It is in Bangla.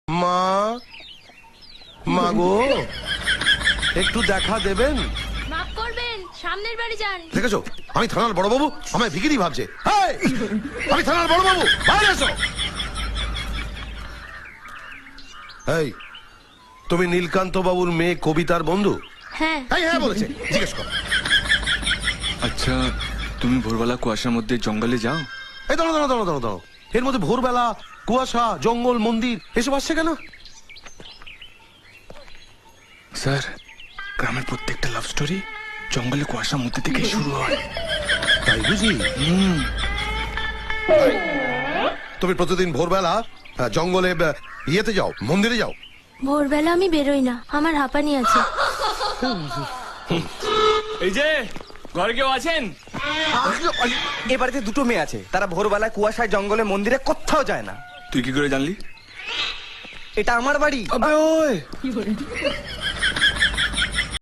মা, মা গো, একটু দেখা দেবেন? মাফ করবেন, সামনের বাড়ি যান। দেখেছো, আমি থানার বড়বাবু, আমায় ভিখিরি ভাবছে। এই, আমি থানার বড়বাবু, বাইরে এসো। এই, তুমি নীলকান্ত বাবুর মেয়ে কবিতার বন্ধু? হ্যাঁ। হ্যাঁ বলেছে, জিজ্ঞেস কর। আচ্ছা, তুমি ভোরবেলা কুয়াশার মধ্যে জঙ্গলে যাও? এই দাঁড়ো দাঁড়ো দাঁড়ো দাঁড়ো দাঁড়ো, এর মধ্যে ভোরবেলা, কুয়াশা, জঙ্গল, মন্দির এসব আসছে কেন? স্যার, গ্রামের প্রত্যেকটা লাভ স্টোরি জঙ্গলে কুয়াশার মধ্যে থেকে শুরু হয়। তাই বুঝি? তুমি প্রতিদিন ভোরবেলা জঙ্গলে ইয়েতে যাও, মন্দিরে যাও? ভোরবেলা আমি বেরোই না, আমার হাঁপানি আছে। এই যে ঘরে কেউ আছেন? এ বাড়িতে দুটো মেয়ে আছে, তারা ভোরবেলায় কুয়াশায় জঙ্গলে মন্দিরে কোথাও যায় না। তুই কি করে জানলি? এটা আমার বাড়ি। আবে ওই